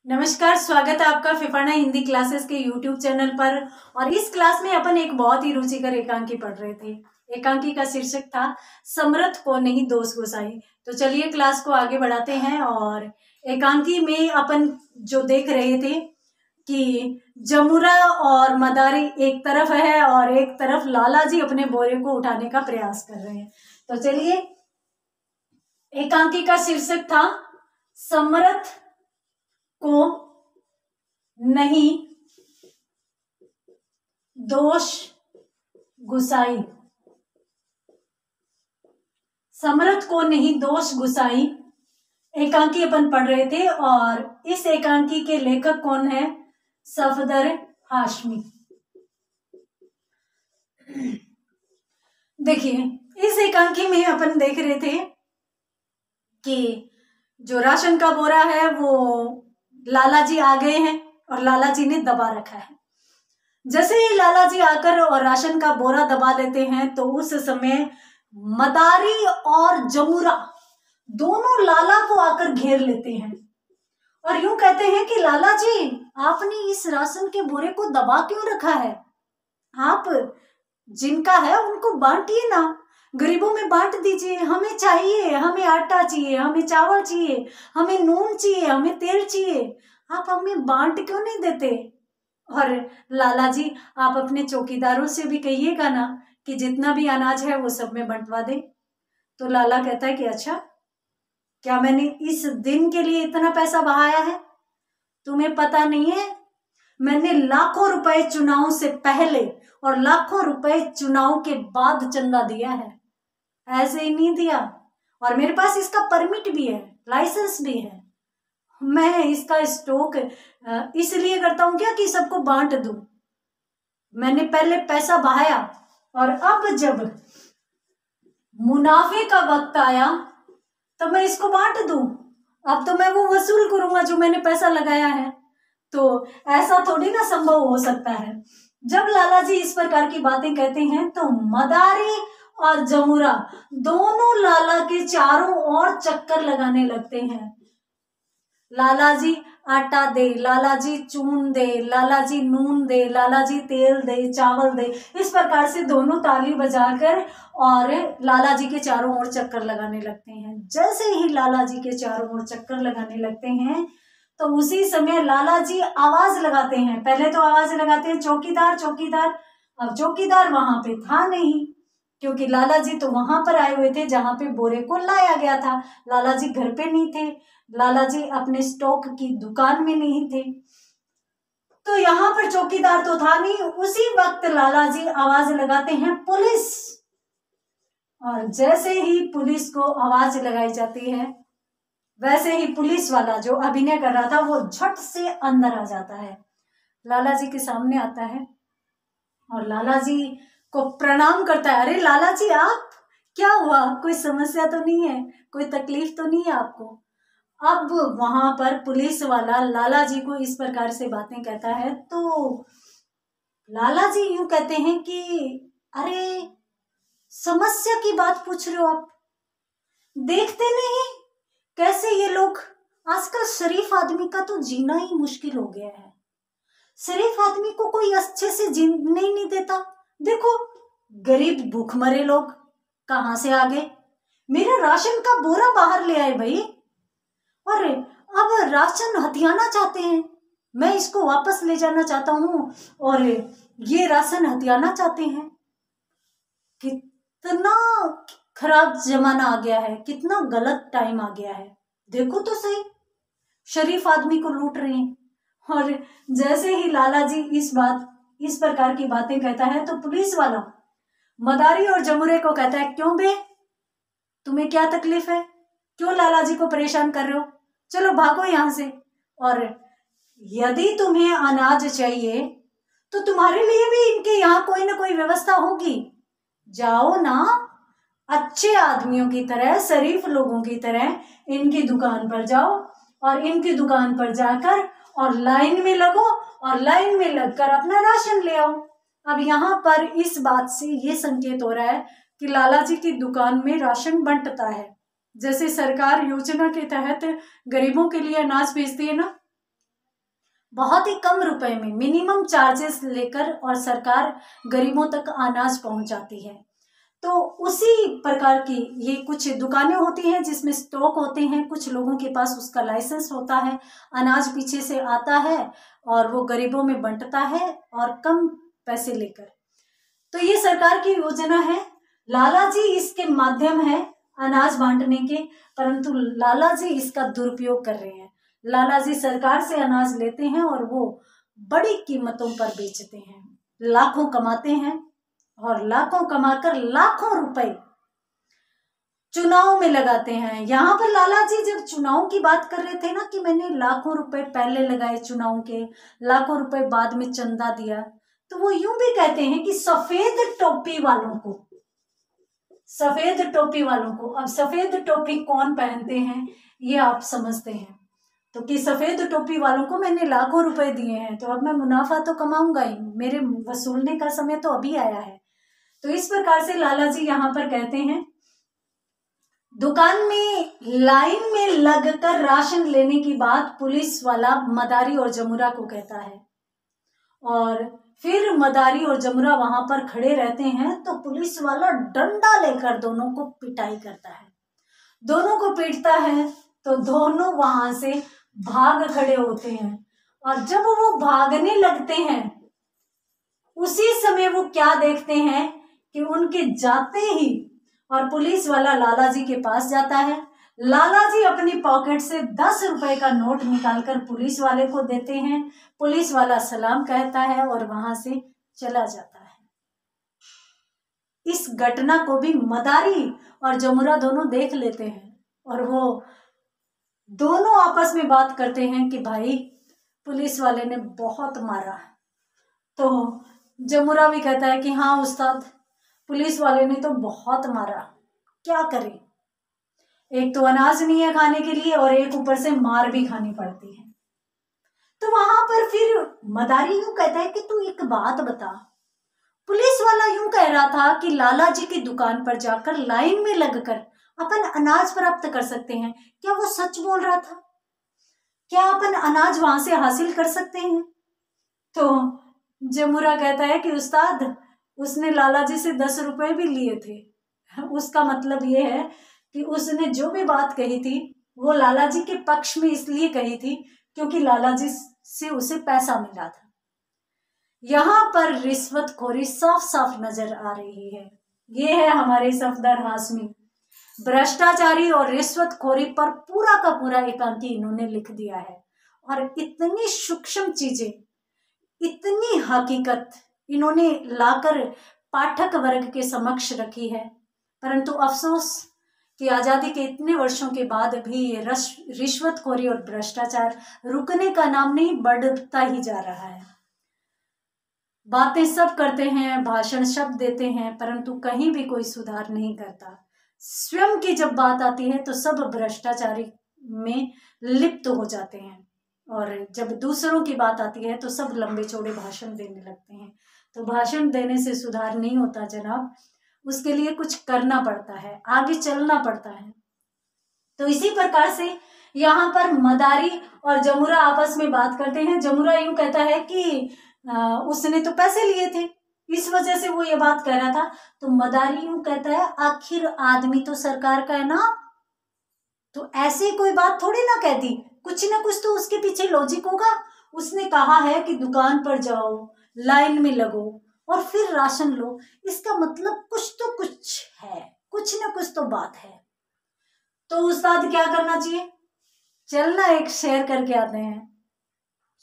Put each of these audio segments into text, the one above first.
नमस्कार, स्वागत है आपका फिफाना हिंदी क्लासेस के यूट्यूब चैनल पर। और इस क्लास में अपन एक बहुत ही रुचिकर एकांकी पढ़ रहे थे। एकांकी का शीर्षक था समर्थ को नहीं दोष गोसाई। तो चलिए क्लास को आगे बढ़ाते हैं। और एकांकी में अपन जो देख रहे थे कि जमुरा और मदारी एक तरफ है और एक तरफ लाला जी अपने बोरे को उठाने का प्रयास कर रहे हैं। तो चलिए, एकांकी का शीर्षक था समर्थ को नहीं दोष गुसाई। समर्थ को नहीं दोष गुसाई एकांकी अपन पढ़ रहे थे। और इस एकांकी के लेखक कौन है? सफदर हाशमी। देखिए, इस एकांकी में अपन देख रहे थे कि जो राशन का बोरा है वो लाला जी आ गए हैं और लाला जी ने दबा रखा है। जैसे ही लाला जी आकर और राशन का बोरा दबा लेते हैं तो उस समय मदारी और जमुरा दोनों लाला को आकर घेर लेते हैं और यूं कहते हैं कि लाला जी, आपने इस राशन के बोरे को दबा क्यों रखा है? आप जिनका है उनको बांटिए ना, गरीबों में बांट दीजिए। हमें चाहिए, हमें आटा चाहिए, हमें चावल चाहिए, हमें नून चाहिए, हमें तेल चाहिए। आप हमें बांट क्यों नहीं देते? और लाला जी, आप अपने चौकीदारों से भी कहिएगा ना कि जितना भी अनाज है वो सब में बंटवा दे। तो लाला कहता है कि अच्छा, क्या मैंने इस दिन के लिए इतना पैसा बहाया है? तुम्हें पता नहीं है, मैंने लाखों रुपए चुनाव से पहले और लाखों रुपए चुनाव के बाद चंदा दिया है, ऐसे ही नहीं दिया। और मेरे पास इसका परमिट भी है, लाइसेंस भी है। मैं इसका स्टॉक इसलिए करता हूं क्या कि सबको बांट दूं। मैंने पहले पैसा बहाया और अब जब मुनाफे का वक्त आया तो मैं इसको बांट दूं। अब तो मैं वो वसूल करूंगा जो मैंने पैसा लगाया है। तो ऐसा थोड़ी ना संभव हो सकता है। जब लाला जी इस प्रकार की बातें कहते हैं तो मदारी और जमुरा दोनों लाला के चारों ओर चक्कर लगाने लगते हैं। लाला जी आटा दे, लाला जी चून दे, लाला जी नून दे, लाला जी तेल दे, चावल दे। इस प्रकार से दोनों ताली बजाकर और लाला जी के चारों ओर चक्कर लगाने लगते हैं। जैसे ही लाला जी के चारों ओर चक्कर लगाने लगते हैं तो उसी समय लाला जी आवाज लगाते हैं। पहले तो आवाज लगाते हैं चौकीदार चौकीदार। अब चौकीदार वहां पे था नहीं, क्योंकि लाला जी तो वहां पर आए हुए थे जहां पे बोरे को लाया गया था। लाला जी घर पे नहीं थे, लाला जी अपने स्टॉक की दुकान में नहीं थे। तो यहाँ पर चौकीदार तो था नहीं। उसी वक्त लाला जी आवाज लगाते हैं पुलिस। और जैसे ही पुलिस को आवाज लगाई जाती है वैसे ही पुलिस वाला जो अभिनय कर रहा था वो झट से अंदर आ जाता है, लाला जी के सामने आता है और लाला जी को प्रणाम करता है। अरे लाला जी, आप, क्या हुआ? कोई समस्या तो नहीं है? कोई तकलीफ तो नहीं है आपको? अब वहां पर पुलिस वाला लाला जी को इस प्रकार से बातें कहता है तो लाला जी यूं कहते हैं कि अरे, समस्या की बात पूछ रहे हो आप? देखते नहीं कैसे ये लोग, आजकल शरीफ आदमी का तो जीना ही मुश्किल हो गया है। शरीफ आदमी को कोई अच्छे से जीने ही नहीं देता। देखो, गरीब भूखमरे लोग कहां से आ गए। मेरा राशन का बोरा बाहर ले आए भाई, और अब राशन हथियाना चाहते हैं। मैं इसको वापस ले जाना चाहता हूं और ये राशन हथियाना चाहते हैं। कितना खराब जमाना आ गया है, कितना गलत टाइम आ गया है। देखो तो सही, शरीफ आदमी को लूट रहे हैं। और जैसे ही लाला जी इस प्रकार की बातें कहता है तो पुलिस वाला मदारी और जमुरे को कहता है, क्यों बे, तुम्हें क्या तकलीफ है? क्यों लाला जी को परेशान कर रहे हो? चलो भागो यहां से। और यदि तुम्हें अनाज चाहिए तो तुम्हारे लिए भी इनके यहाँ कोई ना कोई व्यवस्था होगी। जाओ ना, अच्छे आदमियों की तरह, शरीफ लोगों की तरह इनकी दुकान पर जाओ और इनकी दुकान पर जाकर और लाइन में लगो और लाइन में लगकर अपना राशन ले आओ। अब यहाँ पर इस बात से ये संकेत हो रहा है कि लाला जी की दुकान में राशन बंटता है। जैसे सरकार योजना के तहत गरीबों के लिए अनाज भेजती है ना, बहुत ही कम रुपए में मिनिमम चार्जेस लेकर और सरकार गरीबों तक अनाज पहुंचाती है। तो उसी प्रकार की ये कुछ दुकानें होती हैं जिसमें स्टॉक होते हैं, कुछ लोगों के पास उसका लाइसेंस होता है, अनाज पीछे से आता है और वो गरीबों में बंटता है और कम पैसे लेकर। तो ये सरकार की योजना है। लाला जी इसके माध्यम है अनाज बांटने के, परंतु लाला जी इसका दुरुपयोग कर रहे हैं। लाला जी सरकार से अनाज लेते हैं और वो बड़ी कीमतों पर बेचते हैं, लाखों कमाते हैं और लाखों कमाकर लाखों रुपए चुनाव में लगाते हैं। यहाँ पर लाला जी जब चुनाव की बात कर रहे थे ना कि मैंने लाखों रुपए पहले लगाए चुनाव के, लाखों रुपए बाद में चंदा दिया, तो वो यूं भी कहते हैं कि सफेद टोपी वालों को, सफेद टोपी वालों को। अब सफेद टोपी कौन पहनते हैं ये आप समझते हैं, तो कि सफेद टोपी वालों को मैंने लाखों रुपए दिए हैं तो अब मैं मुनाफा तो कमाऊंगा ही, मेरे वसूलने का समय तो अभी आया है। तो इस प्रकार से लाला जी यहाँ पर कहते हैं, दुकान में लाइन में लगकर राशन लेने की बात पुलिस वाला मदारी और जमुरा को कहता है और फिर मदारी और जमुरा वहां पर खड़े रहते हैं तो पुलिस वाला डंडा लेकर दोनों को पिटाई करता है। दोनों को पीटता है तो दोनों वहां से भाग खड़े होते हैं और जब वो भागने लगते हैं उसी समय वो क्या देखते हैं कि उनके जाते ही और पुलिस वाला लाला जी के पास जाता है। लाला जी अपनी पॉकेट से 10 रुपए का नोट निकालकर पुलिस वाले को देते हैं। पुलिस वाला सलाम कहता है और वहां से चला जाता है। इस घटना को भी मदारी और जमुरा दोनों देख लेते हैं और वो दोनों आपस में बात करते हैं कि भाई पुलिस वाले ने बहुत मारा। तो जमुरा भी कहता है कि हाँ उस्ताद, पुलिस वाले ने तो बहुत मारा, क्या करें, एक तो अनाज नहीं है खाने के लिए और एक ऊपर से मार भी खानी पड़ती है। तो वहां पर फिर मदारी यूं कहता है कि तू एक बात बता, पुलिस वाला यूं कह रहा था कि लाला जी की दुकान पर जाकर लाइन में लगकर अपन अनाज प्राप्त कर सकते हैं, क्या वो सच बोल रहा था? क्या अपन अनाज वहां से हासिल कर सकते हैं? तो जमुरा कहता है कि उस्ताद, उसने लाला जी से 10 रुपए भी लिए थे। उसका मतलब ये है कि उसने जो भी बात कही थी वो लाला जी के पक्ष में इसलिए कही थी क्योंकि लाला जी से उसे पैसा मिला था। यहाँ पर रिश्वतखोरी साफ साफ नजर आ रही है। ये है हमारे सफदर हाशमी, भ्रष्टाचारी और रिश्वतखोरी पर पूरा का पूरा एकांकी इन्होंने लिख दिया है और इतनी सूक्ष्म चीजें, इतनी हकीकत इन्होंने लाकर पाठक वर्ग के समक्ष रखी है। परंतु अफसोस कि आजादी के इतने वर्षों के बाद भी ये रिश्वतखोरी और भ्रष्टाचार रुकने का नाम नहीं, बढ़ता ही जा रहा है। बातें सब करते हैं, भाषण शब्द देते हैं, परंतु कहीं भी कोई सुधार नहीं करता। स्वयं की जब बात आती है तो सब भ्रष्टाचारी में लिप्त हो जाते हैं और जब दूसरों की बात आती है तो सब लंबे चौड़े भाषण देने लगते हैं। तो भाषण देने से सुधार नहीं होता जनाब, उसके लिए कुछ करना पड़ता है, आगे चलना पड़ता है। तो इसी प्रकार से यहाँ पर मदारी और जमुरा आपस में बात करते हैं। जमुरा यूं कहता है कि उसने तो पैसे लिए थे, इस वजह से वो ये बात कह रहा था। तो मदारी यूं कहता है, आखिर आदमी तो सरकार का है ना, तो ऐसे कोई बात थोड़ी ना कहती, कुछ ना कुछ तो उसके पीछे लॉजिक होगा। उसने कहा है कि दुकान पर जाओ, लाइन में लगो और फिर राशन लो, इसका मतलब कुछ तो कुछ है, कुछ ना कुछ तो बात है। तो उस्ताद क्या करना चाहिए? चलना एक शेयर करके आते हैं।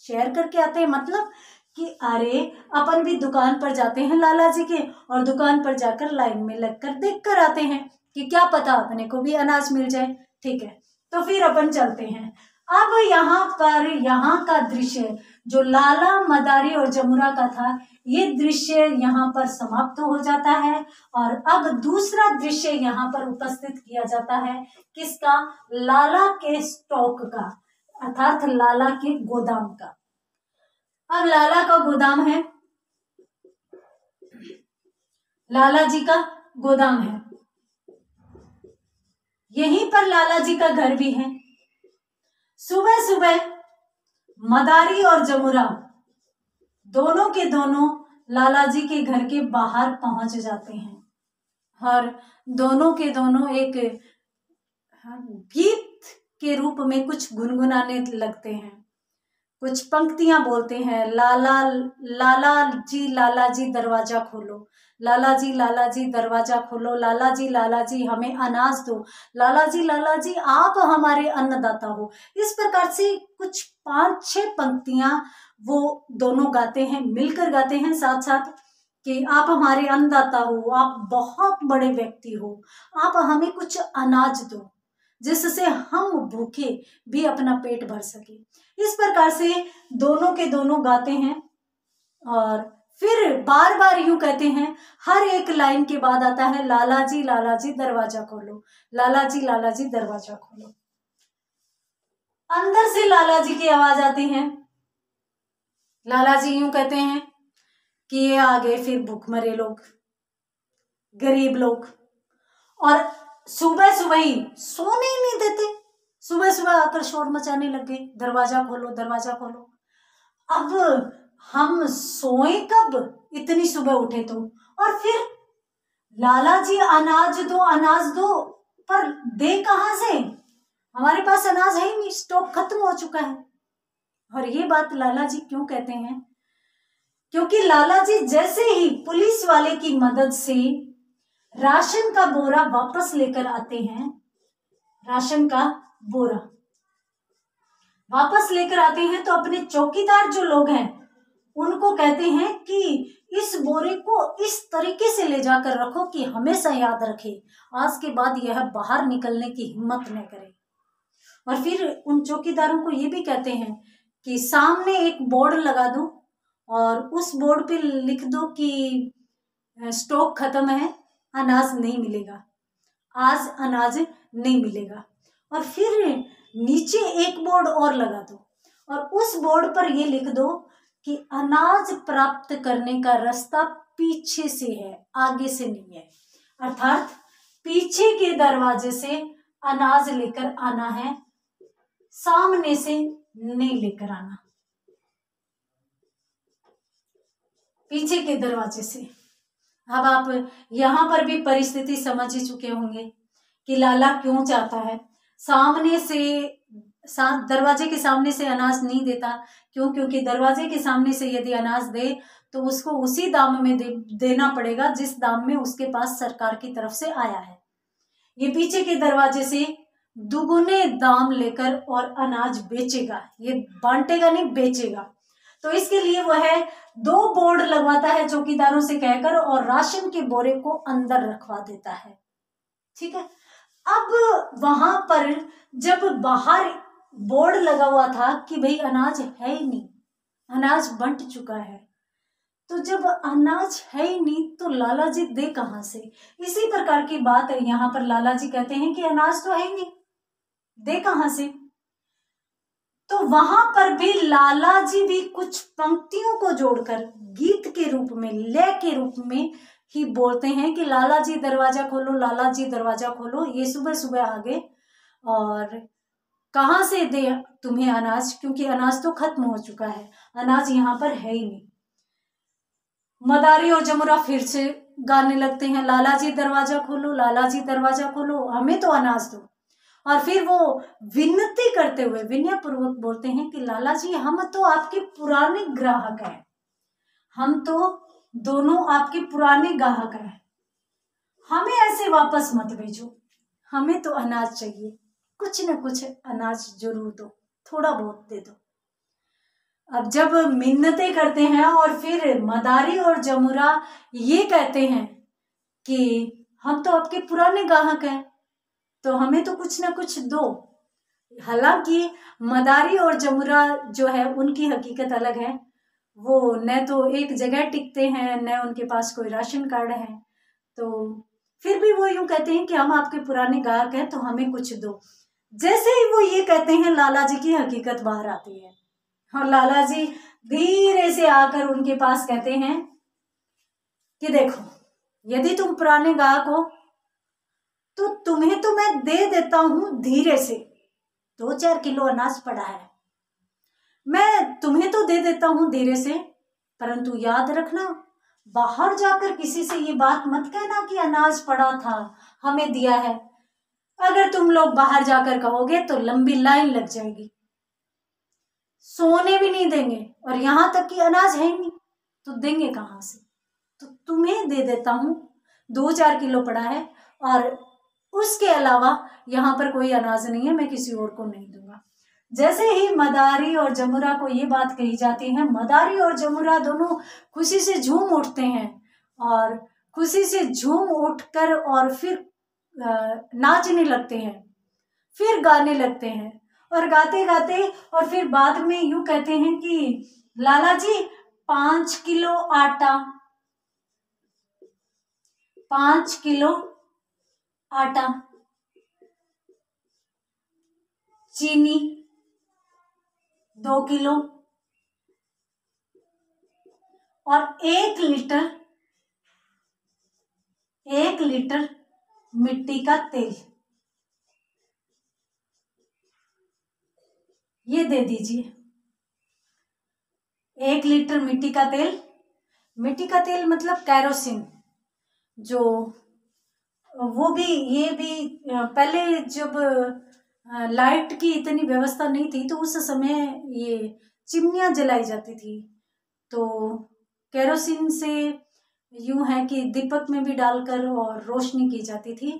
शेयर करके आते हैं मतलब कि अरे अपन भी दुकान पर जाते हैं लाला जी के और दुकान पर जाकर लाइन में लगकर देख कर आते हैं कि क्या पता अपने को भी अनाज मिल जाए। ठीक है, तो फिर अपन चलते हैं। अब यहाँ पर यहाँ का दृश्य जो लाला, मदारी और जमुरा का था, ये दृश्य यहाँ पर समाप्त हो जाता है और अब दूसरा दृश्य यहाँ पर उपस्थित किया जाता है। किसका? लाला के स्टॉक का, अर्थात लाला के गोदाम का। अब लाला का गोदाम है, लाला जी का गोदाम है, यहीं पर लाला जी का घर भी है। सुबह सुबह मदारी और जमुरा दोनों के दोनों लाला जी के घर के बाहर पहुंच जाते हैं और दोनों के दोनों एक गीत के रूप में कुछ गुनगुनाने लगते हैं, कुछ पंक्तियां बोलते हैं। लाला जी दरवाजा खोलो, लाला जी दरवाजा खोलो, लाला जी हमें अनाज दो, लाला जी आप हमारे अन्नदाता हो। इस प्रकार से कुछ 5-6 पंक्तियां वो दोनों गाते हैं, मिलकर गाते हैं साथ साथ कि आप हमारे अन्नदाता हो, आप बहुत बड़े व्यक्ति हो, आप हमें कुछ अनाज दो जिससे हम भूखे भी अपना पेट भर सके। इस प्रकार से दोनों के दोनों गाते हैं और फिर बार बार यूं कहते हैं। हर एक लाइन के बाद आता है लाला जी दरवाजा खोलो, लाला जी दरवाजा खोलो। अंदर से लाला जी की आवाज आती है। लाला जी यूं कहते हैं कि ये आ गए फिर भूखमरे लोग, गरीब लोग, और सुबह सुबह ही सोने ही नहीं देते। सुबह सुबह आकर शोर मचाने लग गए, दरवाजा खोलो दरवाजा खोलो। अब हम सोए कब, इतनी सुबह उठे तो। और फिर लाला जी अनाज दो, पर दे कहां से, हमारे पास अनाज है ही नहीं, स्टॉक खत्म हो चुका है। और ये बात लाला जी क्यों कहते हैं, क्योंकि लाला जी जैसे ही पुलिस वाले की मदद से राशन का बोरा वापस लेकर आते हैं, राशन का बोरा वापस लेकर आते हैं, तो अपने चौकीदार जो लोग हैं उनको कहते हैं कि इस बोरे को इस तरीके से ले जाकर रखो कि हमेशा याद रखे, आज के बाद यह बाहर निकलने की हिम्मत न करे। और फिर उन चौकीदारों को ये भी कहते हैं कि सामने एक बोर्ड लगा दो और उस बोर्ड पे लिख दो कि स्टॉक खत्म है, अनाज नहीं मिलेगा, आज अनाज नहीं मिलेगा। और फिर नीचे एक बोर्ड और लगा दो और उस बोर्ड पर ये लिख दो कि अनाज प्राप्त करने का रास्ता पीछे से है, आगे से नहीं है। अर्थात पीछे के दरवाजे से अनाज लेकर आना है, सामने से नहीं लेकर आना, पीछे के दरवाजे से। अब आप यहां पर भी परिस्थिति समझ ही चुके होंगे कि लाला क्यों चाहता है सामने से, दरवाजे के सामने से अनाज नहीं देता। क्यों? क्योंकि दरवाजे के सामने से यदि अनाज दे तो उसको उसी दाम में देना पड़ेगा जिस दाम में उसके पास सरकार की तरफ से आया है। ये पीछे के दरवाजे से दुगुने दाम लेकर और अनाज बेचेगा, ये बांटेगा नहीं, बेचेगा। तो इसके लिए वह 2 बोर्ड लगवाता है चौकीदारों से कहकर और राशन के बोरे को अंदर रखवा देता है। ठीक है। अब वहां पर जब बाहर बोर्ड लगा हुआ था कि भाई अनाज है ही नहीं, अनाज बंट चुका है, तो जब अनाज है ही नहीं तो लाला जी दे कहां से। इसी प्रकार की बात है यहाँ पर, लाला जी कहते हैं कि अनाज तो है ही नहीं, दे कहां से। तो वहां पर भी लाला जी भी कुछ पंक्तियों को जोड़कर गीत के रूप में, लय के रूप में ही बोलते हैं कि लाला जी दरवाजा खोलो, लाला जी दरवाजा खोलो। ये सुबह सुबह आ गए और कहां से दे तुम्हें अनाज, क्योंकि अनाज तो खत्म हो चुका है, अनाज यहाँ पर है ही नहीं। मदारी और जमुरा फिर से गाने लगते हैं, लाला जी दरवाजा खोलो, लाला जी दरवाजा खोलो, हमें तो अनाज दो। और फिर वो विनती करते हुए विनय पूर्वक बोलते हैं कि लाला जी हम तो आपके पुराने ग्राहक हैं, हम तो दोनों आपके पुराने ग्राहक हैं, हमें ऐसे वापस मत भेजो, हमें तो अनाज चाहिए, कुछ न कुछ अनाज जरूर दो, थोड़ा बहुत दे दो। अब जब मिन्नतें करते हैं और फिर मदारी और जमुरा ये कहते हैं कि हम तो आपके पुराने ग्राहक हैं, तो हमें तो कुछ ना कुछ दो। हालांकि मदारी और जमुरा जो है उनकी हकीकत अलग है, वो न तो एक जगह टिकते हैं, न उनके पास कोई राशन कार्ड है, तो फिर भी वो यूं कहते हैं कि हम आपके पुराने ग्राहक हैं, तो हमें कुछ दो। जैसे ही वो ये कहते हैं लाला जी की हकीकत बाहर आती है और लाला जी धीरे से आकर उनके पास कहते हैं कि देखो, यदि तुम पुराने ग्राहक हो तो तुम्हें तो मैं दे देता हूं धीरे से, 2-4 किलो अनाज पड़ा है, मैं तुम्हें तो दे देता हूँ धीरे से, परंतु याद रखना बाहर जाकर किसी से ये बात मत कहना कि अनाज पड़ा था, हमें दिया है। अगर तुम लोग बाहर जाकर कहोगे तो लंबी लाइन लग जाएगी, सोने भी नहीं देंगे, और यहां तक कि अनाज है ही नहीं तो देंगे कहां से। तो तुम्हें दे देता हूं, 2-4 किलो पड़ा है, और उसके अलावा यहाँ पर कोई अनाज नहीं है, मैं किसी और को नहीं दूंगा। जैसे ही मदारी और जमुरा को ये बात कही जाती है, मदारी और जमुरा दोनों खुशी से झूम उठते हैं, और खुशी से झूम उठकर और फिर नाचने लगते हैं, फिर गाने लगते हैं, और गाते गाते और फिर बाद में यूं कहते हैं कि लाला जी 5 किलो आटा, 5 किलो आटा, चीनी 2 किलो, और 1 लीटर मिट्टी का तेल, ये दे दीजिए। 1 लीटर मिट्टी का तेल, मिट्टी का तेल मतलब कैरोसिन, जो वो भी, ये भी पहले जब लाइट की इतनी व्यवस्था नहीं थी तो उस समय ये चिमनियाँ जलाई जाती थी, तो कैरोसिन से यूं है कि दीपक में भी डालकर और रोशनी की जाती थी।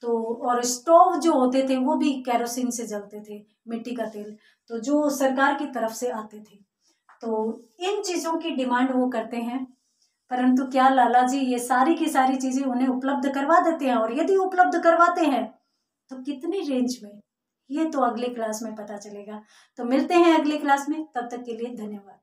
तो और स्टोव जो होते थे वो भी कैरोसिन से जलते थे, मिट्टी का तेल, तो जो सरकार की तरफ से आते थे। तो इन चीज़ों की डिमांड वो करते हैं, परंतु क्या लाला जी ये सारी की सारी चीज़ें उन्हें उपलब्ध करवा देते हैं, और यदि उपलब्ध करवाते हैं तो कितनी रेंज में, ये तो अगले क्लास में पता चलेगा। तो मिलते हैं अगली क्लास में, तब तक के लिए धन्यवाद।